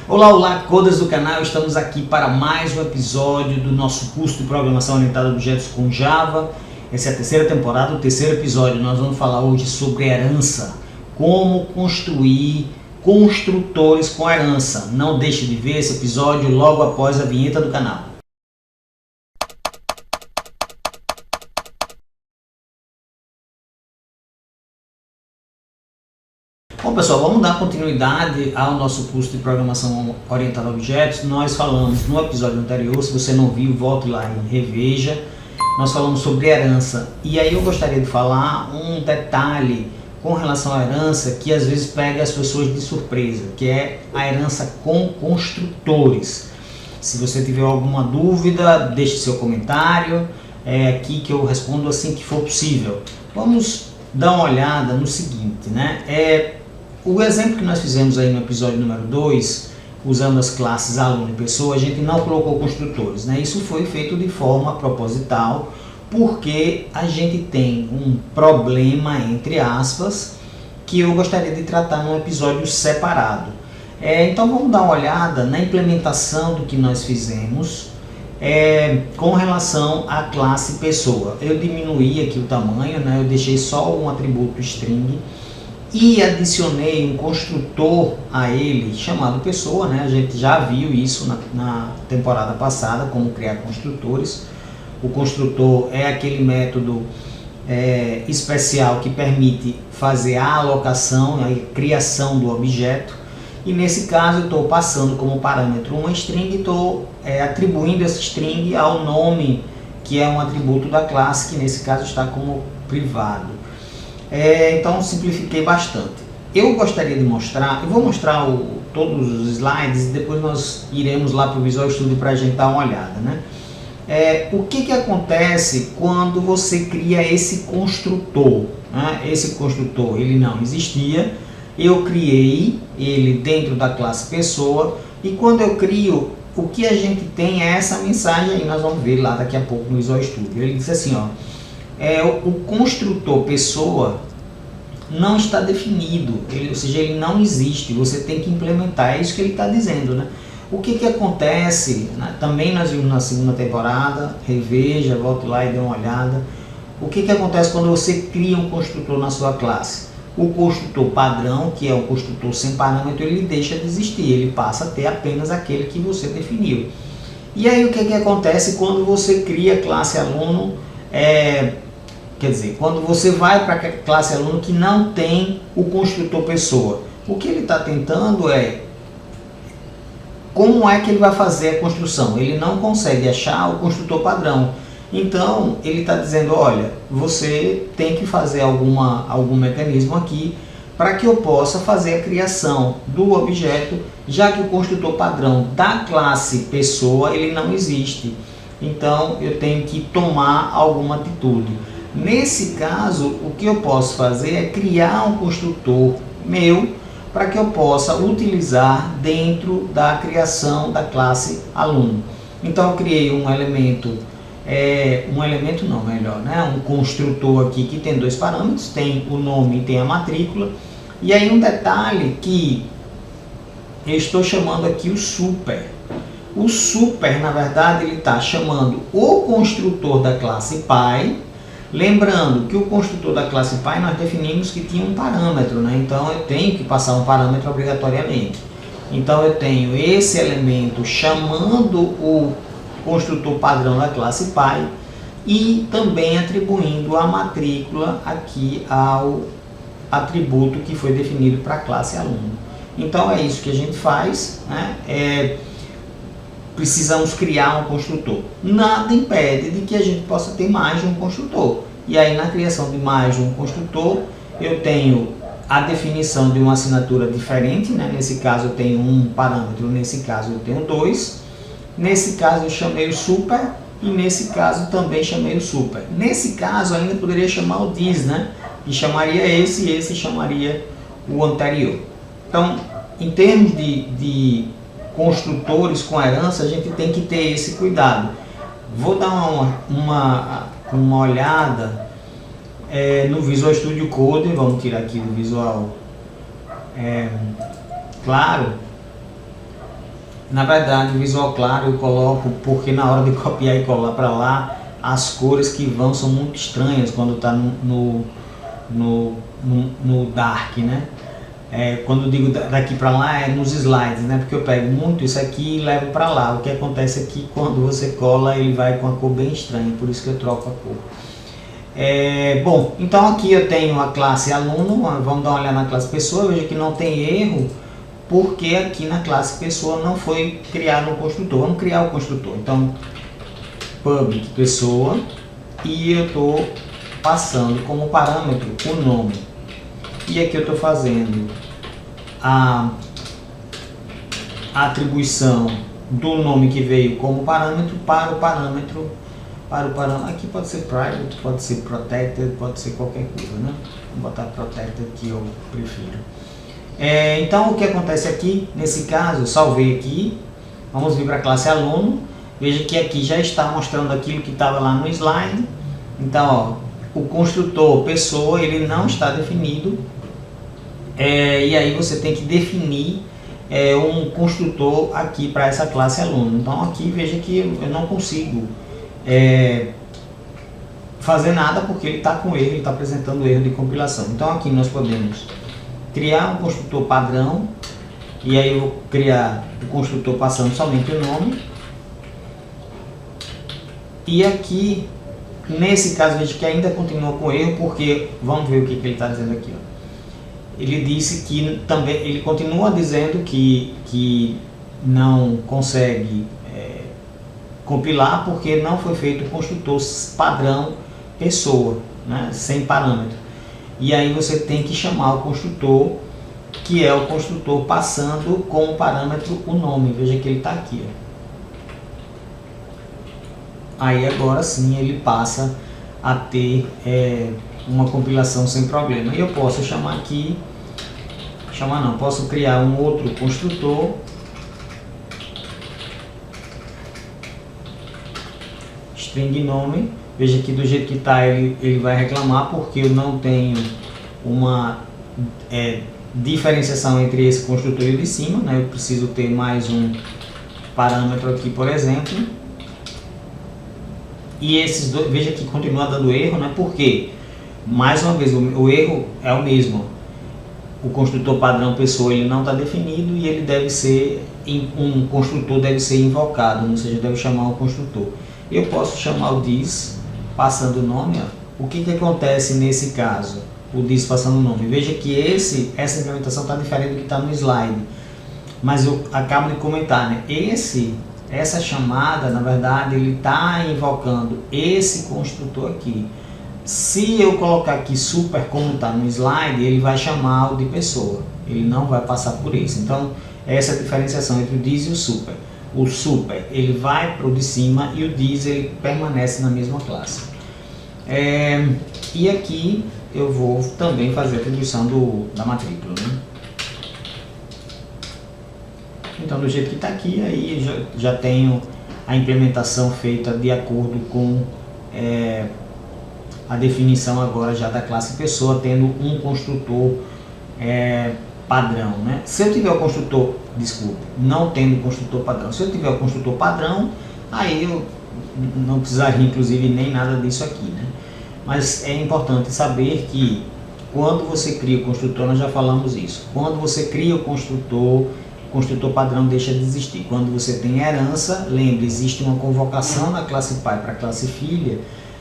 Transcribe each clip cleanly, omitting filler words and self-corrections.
Olá, olá, coders do canal, estamos aqui para mais um episódio do nosso curso de Programação Orientada a Objetos com Java. Essa é a terceira temporada, o terceiro episódio. Nós vamos falar hoje sobre herança, como construir construtores com herança. Não deixe de ver esse episódio logo após a vinheta do canal. Bom pessoal, vamos dar continuidade ao nosso curso de Programação Orientada a Objetos. Nós falamos no episódio anterior, se você não viu, volte lá e reveja. Nós falamos sobre herança e aí eu gostaria de falar um detalhe com relação à herança que às vezes pega as pessoas de surpresa, que é a herança com construtores. Se você tiver alguma dúvida, deixe seu comentário, é aqui que eu respondo assim que for possível. Vamos dar uma olhada no seguinte, né? O exemplo que nós fizemos aí no episódio número 2, usando as classes aluno e pessoa, a gente não colocou construtores, né? Isso foi feito de forma proposital, porque a gente tem um problema, entre aspas, que eu gostaria de tratar num episódio separado. Então vamos dar uma olhada na implementação do que nós fizemos com relação à classe pessoa. Eu diminuí aqui o tamanho, né? Eu deixei só um atributo string e adicionei um construtor a ele chamado pessoa, né? A gente já viu isso na temporada passada, como criar construtores. O construtor é aquele método especial que permite fazer a alocação, a criação do objeto. E nesse caso eu estou passando como parâmetro uma string e estou atribuindo essa string ao nome, que é um atributo da classe, que nesse caso está como privado. Então simplifiquei bastante. Eu gostaria de mostrar, eu vou mostrar todos os slides e depois nós iremos lá para o Visual Studio para a gente dar uma olhada, né? O que acontece quando você cria esse construtor, né? Esse construtor ele não existia, eu criei ele dentro da classe pessoa e quando eu crio, o que a gente tem é essa mensagem aí, nós vamos ver lá daqui a pouco no Visual Studio. Ele disse assim, ó, o construtor pessoa não está definido, ou seja, ele não existe, você tem que implementar, é isso que ele está dizendo, né? O que acontece, né? Também nós vimos na segunda temporada, reveja, volte lá e dê uma olhada. O que acontece quando você cria um construtor na sua classe? O construtor padrão, que é o construtor sem parâmetro, ele deixa de existir, ele passa a ter apenas aquele que você definiu. E aí o que acontece quando você cria a classe aluno? Quer dizer, quando você vai para a classe aluno que não tem o construtor pessoa, o que ele está tentando como é que ele vai fazer a construção? Ele não consegue achar o construtor padrão. Então, ele está dizendo, olha, você tem que fazer algum mecanismo aqui para que eu possa fazer a criação do objeto, já que o construtor padrão da classe pessoa, ele não existe. Então, eu tenho que tomar alguma atitude. Nesse caso, o que eu posso fazer é criar um construtor meu para que eu possa utilizar dentro da criação da classe aluno. Então eu criei um elemento, um construtor aqui que tem dois parâmetros, tem o nome e tem a matrícula. E aí um detalhe que eu estou chamando aqui o super. O super, na verdade, ele está chamando o construtor da classe pai. Lembrando que o construtor da classe pai nós definimos que tinha um parâmetro, né? Então eu tenho que passar um parâmetro obrigatoriamente. Então eu tenho esse elemento chamando o construtor padrão da classe pai e também atribuindo a matrícula aqui ao atributo que foi definido para a classe aluno. Então é isso que a gente faz, né? Precisamos criar um construtor. Nada impede de que a gente possa ter mais de um construtor. E aí na criação de mais de um construtor, eu tenho a definição de uma assinatura diferente, né? Nesse caso eu tenho um parâmetro, nesse caso eu tenho dois. Nesse caso eu chamei o super e nesse caso também chamei o super. Nesse caso ainda poderia chamar o this, né? E chamaria esse e esse chamaria o anterior. Então, em termos de construtores com herança, a gente tem que ter esse cuidado. Vou dar uma olhada no Visual Studio Code, vamos tirar aqui do Visual Claro, Na verdade, o visual claro eu coloco porque na hora de copiar e colar para lá, as cores que vão são muito estranhas quando está no dark, né? Quando eu digo daqui para lá é nos slides, né? Porque eu pego muito isso aqui e levo para lá. O que acontece é que quando você cola ele vai com a cor bem estranha, por isso que eu troco a cor. Bom, então aqui eu tenho a classe aluno, vamos dar uma olhada na classe pessoa, veja que não tem erro, porque aqui na classe pessoa não foi criado um construtor. Vamos criar o construtor. Então, public pessoa, e eu estou passando como parâmetro o nome. E aqui eu estou fazendo a atribuição do nome que veio como parâmetro para o parâmetro. Aqui pode ser private, pode ser protected, pode ser qualquer coisa, né? Vou botar protected que eu prefiro. Então o que acontece aqui, nesse caso, eu salvei aqui, vamos vir para a classe aluno, veja que aqui já está mostrando aquilo que estava lá no slide. Então, ó, o construtor pessoa, ele não está definido, e aí você tem que definir um construtor aqui para essa classe aluno. Então aqui veja que eu não consigo fazer nada porque ele está com erro, ele está apresentando erro de compilação. Então aqui nós podemos criar um construtor padrão, e aí eu vou criar o construtor passando somente o nome. E aqui, nesse caso, veja que ainda continua com erro, porque vamos ver o que ele está dizendo aqui. Ó. Ele disse que também, ele continua dizendo que não consegue compilar porque não foi feito o construtor padrão pessoa, né, sem parâmetro. E aí você tem que chamar o construtor, que é o construtor passando como parâmetro o nome. Veja que ele está aqui. Ó. Aí agora sim ele passa a ter uma compilação sem problema. E eu posso chamar aqui, posso criar um outro construtor, string nome. Veja que do jeito que está ele vai reclamar porque eu não tenho uma diferenciação entre esse construtor e o de cima, né? Eu preciso ter mais um parâmetro aqui, por exemplo. E esses dois, veja que continua dando erro, né? Porque, mais uma vez, o erro é o mesmo. O construtor padrão pessoa ele não está definido e ele deve ser, um construtor deve ser invocado, ou seja, deve chamar o construtor. Eu posso chamar o this passando o nome. Ó. O que acontece nesse caso? O this passando o nome. Veja que essa implementação está diferente do que está no slide. Mas eu acabo de comentar, né? Essa chamada, na verdade, ele está invocando esse construtor aqui. Se eu colocar aqui super como está no slide, ele vai chamar o de pessoa. Ele não vai passar por isso. Então, essa é a diferenciação entre o this e o super. O super, ele vai para o de cima e o this, ele permanece na mesma classe. E aqui eu vou também fazer a atribuição da matrícula, né? Então, do jeito que está aqui, aí já tenho a implementação feita de acordo com a definição agora já da classe pessoa, tendo um construtor padrão, né? Se eu tiver o construtor, não tendo construtor padrão, se eu tiver o construtor padrão, aí eu não precisaria inclusive nem nada disso aqui, né? Mas é importante saber que quando você cria o construtor, nós já falamos isso, quando você cria o construtor padrão deixa de existir. Quando você tem herança, lembre, existe uma convocação da classe pai para a classe filha,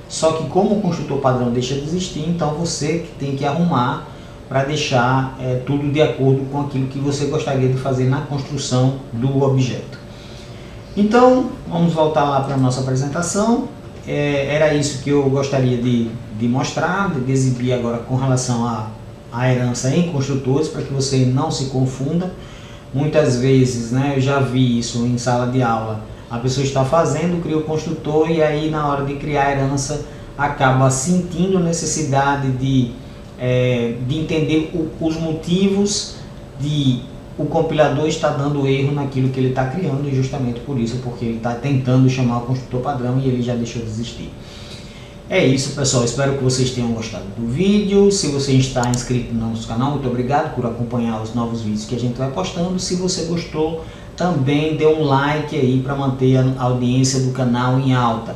só que como o construtor padrão deixa de existir, então você tem que arrumar para deixar tudo de acordo com aquilo que você gostaria de fazer na construção do objeto. Então, vamos voltar lá para a nossa apresentação. Era isso que eu gostaria de mostrar, de exibir agora com relação à herança em construtores, para que você não se confunda. Muitas vezes, né, eu já vi isso em sala de aula, a pessoa está fazendo, cria o construtor e aí na hora de criar a herança acaba sentindo necessidade de entender os motivos de o compilador estar dando erro naquilo que ele está criando, e justamente por isso, porque ele está tentando chamar o construtor padrão e ele já deixou de existir. É isso, pessoal, espero que vocês tenham gostado do vídeo. Se você está inscrito no nosso canal, muito obrigado por acompanhar os novos vídeos que a gente vai postando. Se você gostou, também dê um like aí para manter a audiência do canal em alta.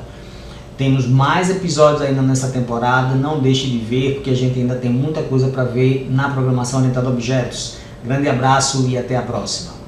Temos mais episódios ainda nessa temporada, não deixe de ver, porque a gente ainda tem muita coisa para ver na programação orientada a objetos. Grande abraço e até a próxima.